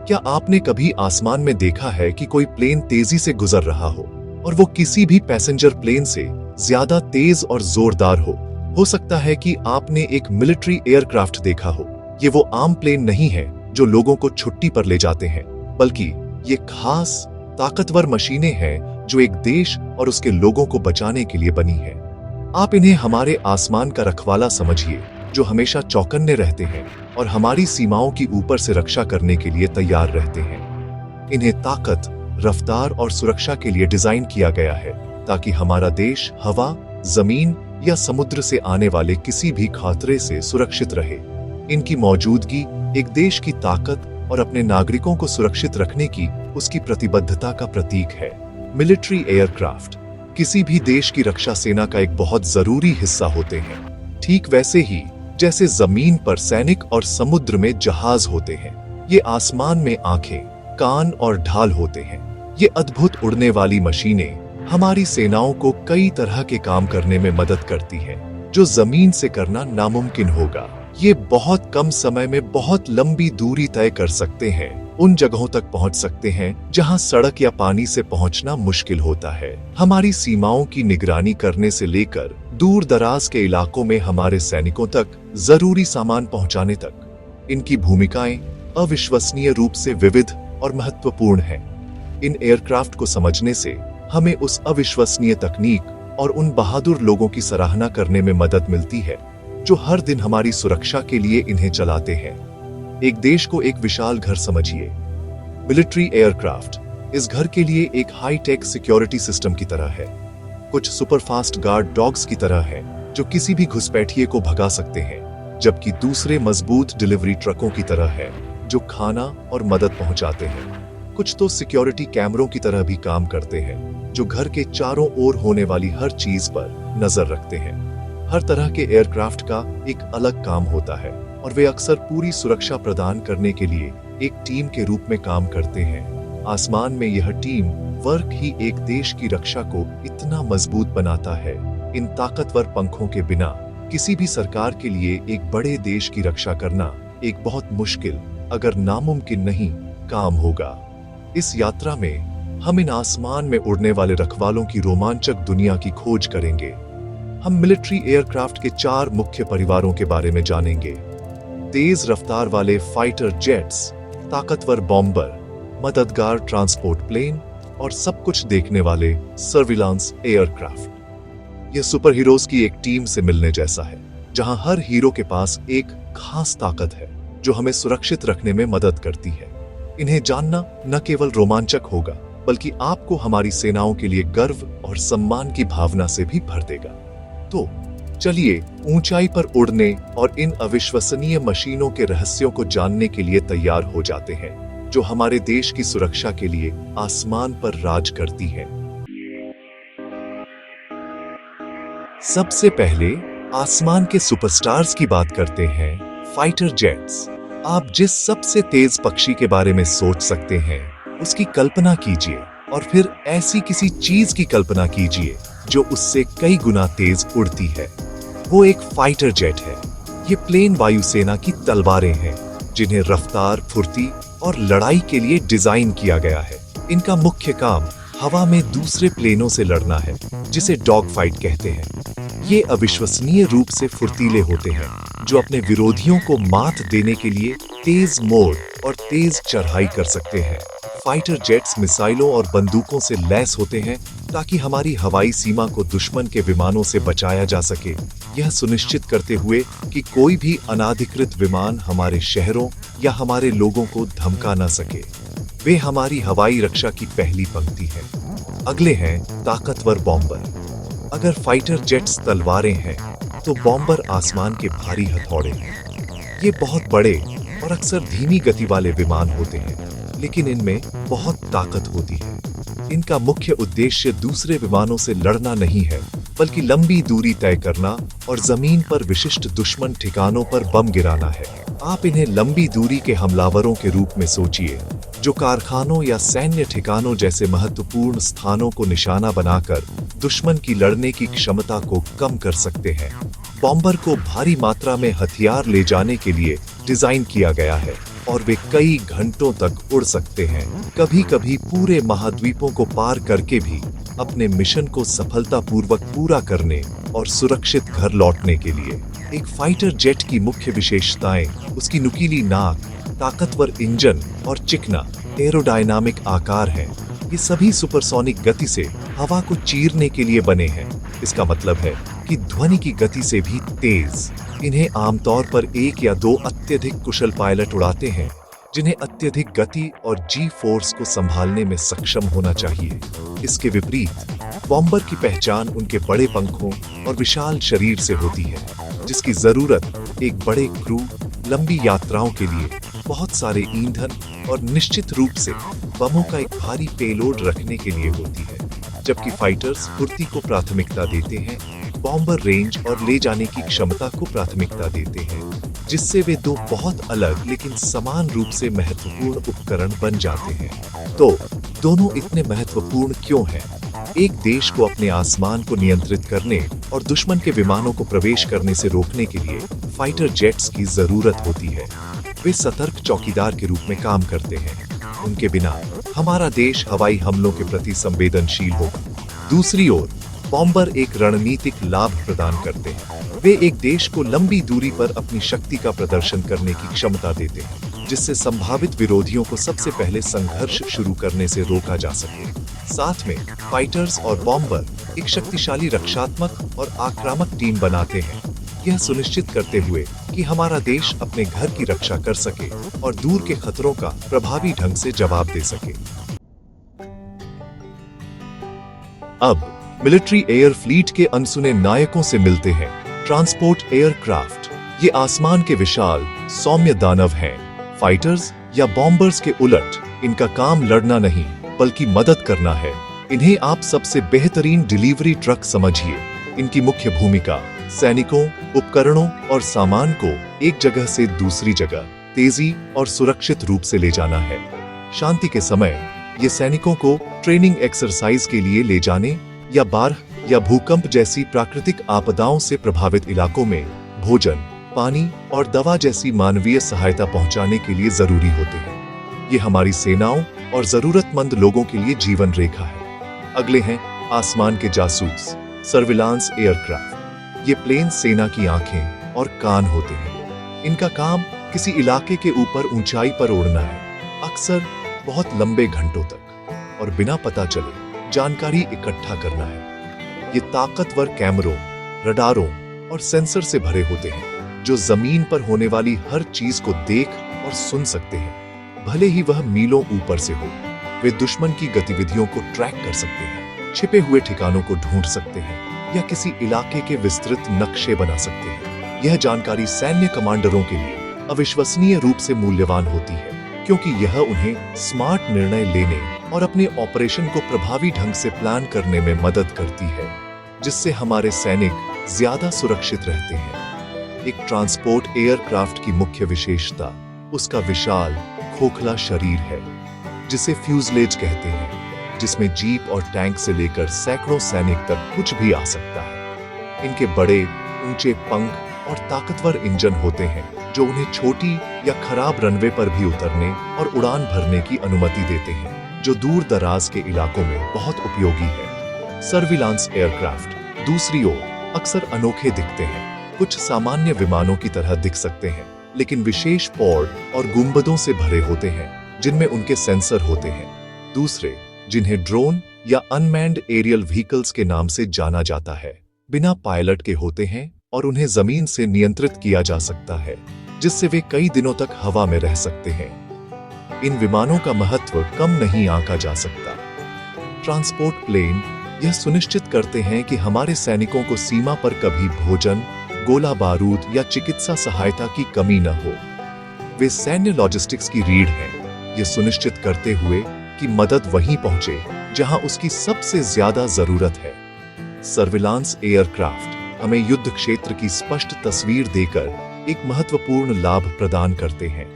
क्या आपने कभी आसमान में देखा है कि कोई प्लेन तेजी से गुजर रहा हो और वो किसी भी पैसेंजर प्लेन से ज्यादा तेज और जोरदार हो सकता है कि आपने एक मिलिट्री एयरक्राफ्ट देखा हो। ये वो आम प्लेन नहीं है जो लोगों को छुट्टी पर ले जाते हैं, बल्कि ये खास ताकतवर मशीनें हैं जो एक देश और उसके लोगों को बचाने के लिए बनी है। आप इन्हें हमारे आसमान का रखवाला समझिए, जो हमेशा चौकन्ने रहते हैं और हमारी सीमाओं की ऊपर से रक्षा करने के लिए तैयार रहते हैं। इन्हें ताकत, रफ्तार और सुरक्षा के लिए डिजाइन किया गया है ताकि हमारा देश हवा, जमीन या समुद्र से आने वाले किसी भी खतरे से सुरक्षित रहे। इनकी मौजूदगी एक देश की ताकत और अपने नागरिकों को सुरक्षित रखने की उसकी प्रतिबद्धता का प्रतीक है। मिलिट्री एयरक्राफ्ट किसी भी देश की रक्षा सेना का एक बहुत जरूरी हिस्सा होते हैं, ठीक वैसे ही जैसे जमीन पर सैनिक और समुद्र में जहाज होते हैं। ये आसमान में आंखें, कान और ढाल होते हैं। ये अद्भुत उड़ने वाली मशीनें हमारी सेनाओं को कई तरह के काम करने में मदद करती हैं, जो जमीन से करना नामुमकिन होगा। ये बहुत कम समय में बहुत लंबी दूरी तय कर सकते हैं, उन जगहों तक पहुंच सकते हैं जहां सड़क या पानी से पहुंचना मुश्किल होता है। हमारी सीमाओं की निगरानी करने से लेकर दूर दराज के इलाकों में हमारे सैनिकों तक जरूरी सामान पहुंचाने तक इनकी भूमिकाएं अविश्वसनीय रूप से विविध और महत्वपूर्ण हैं। इन एयरक्राफ्ट को समझने से हमें उस अविश्वसनीय तकनीक और उन बहादुर लोगों की सराहना करने में मदद मिलती है जो हर दिन हमारी सुरक्षा के लिए इन्हें चलाते हैं। एक देश को एक विशाल घर समझिए। मिलिट्री एयरक्राफ्ट इस घर के लिए एक हाई टेक सिक्योरिटी सिस्टम की तरह है। कुछ सुपरफास्ट गार्ड डॉग्स की तरह है जो किसी भी घुसपैठिए को भगा सकते हैं, जबकि दूसरे मजबूत डिलीवरी ट्रकों की तरह है जो खाना और मदद पहुंचाते हैं। कुछ तो सिक्योरिटी कैमरों की तरह भी काम करते हैं जो घर के चारों ओर होने वाली हर चीज पर नजर रखते हैं। हर तरह के एयरक्राफ्ट का एक अलग काम होता है और वे अक्सर पूरी सुरक्षा प्रदान करने के लिए एक टीम के रूप में काम करते हैं। आसमान में यह टीम वर्क ही एक देश की रक्षा को इतना मजबूत बनाता है। इन ताकतवर पंखों के बिना किसी भी सरकार के लिए एक बड़े देश की रक्षा करना एक बहुत मुश्किल, अगर नामुमकिन नहीं, काम होगा। इस यात्रा में हम इन आसमान में उड़ने वाले रखवालों की रोमांचक दुनिया की खोज करेंगे। हम मिलिट्री एयरक्राफ्ट के 4 मुख्य परिवारों के बारे में जानेंगे। तेज रफ्तार वाले फाइटर जेट्स, ताकतवर बॉम्बर, मददगार ट्रांसपोर्ट प्लेन और सब कुछ देखने वाले सर्विलांस एयरक्राफ्ट। यह सुपर हीरोज की एक टीम से मिलने जैसा है, जहां हर हीरो के पास एक खास ताकत है जो हमें सुरक्षित रखने में मदद करती है। इन्हें जानना न केवल रोमांचक होगा, बल्कि आपको हमारी सेनाओं के लिए गर्व और सम्मान की भावना से भी भर देगा। तो चलिए ऊंचाई पर उड़ने और इन अविश्वसनीय मशीनों के रहस्यों को जानने के लिए तैयार हो जाते हैं, जो हमारे देश की सुरक्षा के लिए आसमान पर राज करती हैं। सबसे पहले आसमान के सुपरस्टार्स की बात करते हैं, फाइटर जेट्स। आप जिस सबसे तेज पक्षी के बारे में सोच सकते हैं, उसकी कल्पना कीजिए और फिर ऐसी किसी चीज की कल्पना कीजिए जो उससे कई गुना तेज उड़ती है। वो एक फाइटर जेट है। ये प्लेन वायुसेना की तलवारें हैं, जिन्हें रफ्तार, फुर्ती और लड़ाई के लिए डिजाइन किया गया है। इनका मुख्य काम हवा में दूसरे प्लेनों से लड़ना है, जिसे डॉग फाइट कहते हैं। ये अविश्वसनीय रूप से फुर्तीले होते हैं, जो अपने विरोधियों को मात देने के लिए तेज मोड़ और तेज चढ़ाई कर सकते हैं। फाइटर जेट्स मिसाइलों और बंदूकों से लैस होते हैं ताकि हमारी हवाई सीमा को दुश्मन के विमानों से बचाया जा सके, यह सुनिश्चित करते हुए कि कोई भी अनाधिकृत विमान हमारे शहरों या हमारे लोगों को धमका न सके। वे हमारी हवाई रक्षा की पहली पंक्ति है। अगले हैं ताकतवर बॉम्बर। अगर फाइटर जेट्स तलवारें हैं, तो बॉम्बर आसमान के भारी हथौड़े हैं। ये बहुत बड़े और अक्सर धीमी गति वाले विमान होते हैं, लेकिन इनमें बहुत ताकत होती है। इनका मुख्य उद्देश्य दूसरे विमानों से लड़ना नहीं है, बल्कि लंबी दूरी तय करना और जमीन पर विशिष्ट दुश्मन ठिकानों पर बम गिराना है। आप इन्हें लंबी दूरी के हमलावरों के रूप में सोचिए, जो कारखानों या सैन्य ठिकानों जैसे महत्वपूर्ण स्थानों को निशाना बनाकर दुश्मन की लड़ने की क्षमता को कम कर सकते हैं। बॉम्बर को भारी मात्रा में हथियार ले जाने के लिए डिजाइन किया गया है और वे कई घंटों तक उड़ सकते हैं, कभी कभी पूरे महाद्वीपों को पार करके भी अपने मिशन को सफलतापूर्वक पूरा करने और सुरक्षित घर लौटने के लिए। एक फाइटर जेट की मुख्य विशेषताएं उसकी नुकीली नाक, ताकतवर इंजन और चिकना एरोडायनामिक आकार हैं। ये सभी सुपरसोनिक गति से हवा को चीरने के लिए बने हैं। इसका मतलब है कि ध्वनि की गति से भी तेज। इन्हें आमतौर पर एक या दो अत्यधिक कुशल पायलट उड़ाते हैं, जिन्हें अत्यधिक गति और जी फोर्स को संभालने में सक्षम होना चाहिए। इसके विपरीत बॉम्बर की पहचान उनके बड़े पंखों और विशाल शरीर से होती है, जिसकी जरूरत एक बड़े क्रू, लंबी यात्राओं के लिए बहुत सारे ईंधन और निश्चित रूप से बमों का एक भारी पेलोड रखने के लिए होती है। जबकि फाइटर्स फुर्ती को प्राथमिकता देते हैं, बॉम्बर रेंज और ले जाने की क्षमता को प्राथमिकता देते हैं, जिससे वे दो बहुत अलग लेकिन समान रूप से महत्वपूर्ण उपकरण बन जाते हैं। तो दोनों इतने महत्वपूर्ण क्यों हैं? एक देश को अपने आसमान को नियंत्रित करने और दुश्मन के विमानों को प्रवेश करने से रोकने के लिए फाइटर जेट्स की जरूरत होती है। वे सतर्क चौकीदार के रूप में काम करते हैं। उनके बिना हमारा देश हवाई हमलों के प्रति संवेदनशील होगा। दूसरी ओर बॉम्बर एक रणनीतिक लाभ प्रदान करते हैं। वे एक देश को लंबी दूरी पर अपनी शक्ति का प्रदर्शन करने की क्षमता देते हैं, जिससे संभावित विरोधियों को सबसे पहले संघर्ष शुरू करने से रोका जा सके। साथ में फाइटर्स और बॉम्बर एक शक्तिशाली रक्षात्मक और आक्रामक टीम बनाते हैं, यह सुनिश्चित करते हुए कि हमारा देश अपने घर की रक्षा कर सके और दूर के खतरों का प्रभावी ढंग से जवाब दे सके। अब मिलिट्री एयर फ्लीट के अनसुने नायकों से मिलते हैं, ट्रांसपोर्ट एयरक्राफ्ट। ये आसमान के विशाल सौम्य दानव हैं। फाइटर्स या बॉम्बर्स के उलट इनका काम लड़ना नहीं बल्कि मदद करना है। इन्हें आप सबसे बेहतरीन डिलीवरी ट्रक समझिए। इनकी मुख्य भूमिका सैनिकों, उपकरणों और सामान को एक जगह से दूसरी जगह तेजी और सुरक्षित रूप से ले जाना है। शांति के समय ये सैनिकों को ट्रेनिंग एक्सरसाइज के लिए ले जाने या बाढ़ या भूकंप जैसी प्राकृतिक आपदाओं से प्रभावित इलाकों में भोजन, पानी और दवा जैसी मानवीय सहायता पहुंचाने के लिए जरूरी होते हैं। ये हमारी सेनाओं और जरूरतमंद लोगों के लिए जीवन रेखा है। अगले हैं आसमान के जासूस, सर्विलांस एयरक्राफ्ट। ये प्लेन सेना की आंखें और कान होते हैं। इनका काम किसी इलाके के ऊपर ऊंचाई पर उड़ना है, अक्सर बहुत लंबे घंटों तक, और बिना पता चले जानकारी इकट्ठा करना है। ये ताकतवर कैमरों, रडारों और सेंसर से भरे होते हैं, जो जमीन पर होने वाली हर चीज को देख और सुन सकते हैं, भले ही वह मीलों ऊपर से हो। वे दुश्मन की गतिविधियों को ट्रैक कर सकते हैं, छिपे हुए ठिकानों को ढूंढ सकते हैं या किसी इलाके के विस्तृत नक्शे बना सकते हैं। यह जानकारी सैन्य कमांडरों के लिए अविश्वसनीय रूप से मूल्यवान होती है, क्योंकि यह उन्हें स्मार्ट निर्णय लेने और अपने ऑपरेशन को प्रभावी ढंग से प्लान करने में मदद करती है, जिससे हमारे सैनिक ज्यादा सुरक्षित रहते हैं। एक ट्रांसपोर्ट एयरक्राफ्ट की मुख्य विशेषता उसका विशाल खोखला शरीर है, जिसे फ्यूजलेज कहते हैं, जिसमें जीप और टैंक से लेकर सैकड़ों सैनिक तक कुछ भी आ सकता है। इनके बड़े ऊंचे पंख और ताकतवर इंजन होते हैं, जो उन्हें छोटी या खराब रनवे पर भी उतरने और उड़ान भरने की अनुमति देते हैं, जो दूर दराज के इलाकों में बहुत उपयोगी है। सर्विलांस एयरक्राफ्ट दूसरी ओर अक्सर अनोखे दिखते हैं। कुछ सामान्य विमानों की तरह दिख सकते हैं, लेकिन विशेष पॉड और गुंबदों से भरे होते हैं, जिनमें उनके सेंसर होते हैं। दूसरे, जिन्हें ड्रोन या अनमैन्ड एरियल व्हीकल्स के नाम से जाना जाता है, बिना पायलट के होते हैं और उन्हें जमीन से नियंत्रित किया जा सकता है, जिससे वे कई दिनों तक हवा में रह सकते हैं। इन विमानों का महत्व कम नहीं आंका जा सकता। ट्रांसपोर्ट प्लेन यह सुनिश्चित करते हैं कि हमारे सैनिकों को सीमा पर कभी भोजन, गोला बारूद या चिकित्सा सहायता की कमी न हो। वे सैन्य लॉजिस्टिक्स की रीढ़ हैं, यह सुनिश्चित करते हुए कि मदद वहीं पहुंचे जहां उसकी सबसे ज्यादा जरूरत है। सर्विलांस एयरक्राफ्ट हमें युद्ध क्षेत्र की स्पष्ट तस्वीर देकर एक महत्वपूर्ण लाभ प्रदान करते हैं।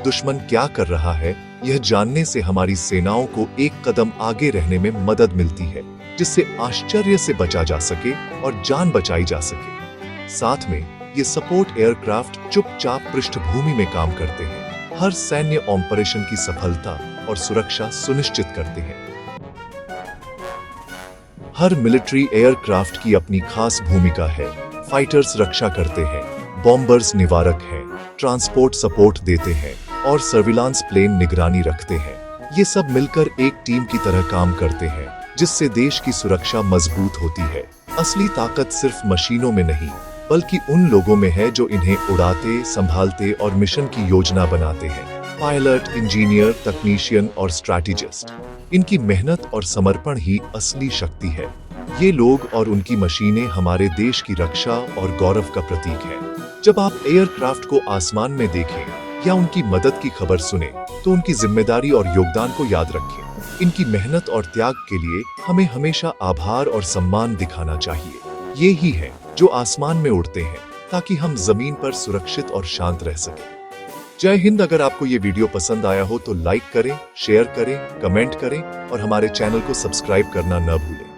दुश्मन क्या कर रहा है, यह जानने से हमारी सेनाओं को एक कदम आगे रहने में मदद मिलती है, जिससे आश्चर्य से बचा जा सके और जान बचाई जा सके। साथ में ये सपोर्ट एयरक्राफ्ट चुपचाप पृष्ठभूमि में काम करते हैं, हर सैन्य ऑपरेशन की सफलता और सुरक्षा सुनिश्चित करते हैं। हर मिलिट्री एयरक्राफ्ट की अपनी खास भूमिका है। फाइटर्स रक्षा करते हैं, बॉम्बर्स निवारक हैं, ट्रांसपोर्ट सपोर्ट देते हैं और सर्विलांस प्लेन निगरानी रखते हैं। ये सब मिलकर एक टीम की तरह काम करते हैं, जिससे देश की सुरक्षा मजबूत होती है। असली ताकत सिर्फ मशीनों में नहीं, बल्कि उन लोगों में है जो इन्हें उड़ाते, संभालते और मिशन की योजना बनाते हैं। पायलट, इंजीनियर, तकनीशियन और स्ट्रैटेजिस्ट, इनकी मेहनत और समर्पण ही असली शक्ति है। ये लोग और उनकी मशीनें हमारे देश की रक्षा और गौरव का प्रतीक है। जब आप एयरक्राफ्ट को आसमान में देखें या उनकी मदद की खबर सुने, तो उनकी जिम्मेदारी और योगदान को याद रखें। इनकी मेहनत और त्याग के लिए हमें हमेशा आभार और सम्मान दिखाना चाहिए। ये ही है जो आसमान में उड़ते हैं, ताकि हम जमीन पर सुरक्षित और शांत रह सकें। जय हिंद। अगर आपको ये वीडियो पसंद आया हो तो लाइक करें, शेयर करें, कमेंट करें और हमारे चैनल को सब्सक्राइब करना न भूलें।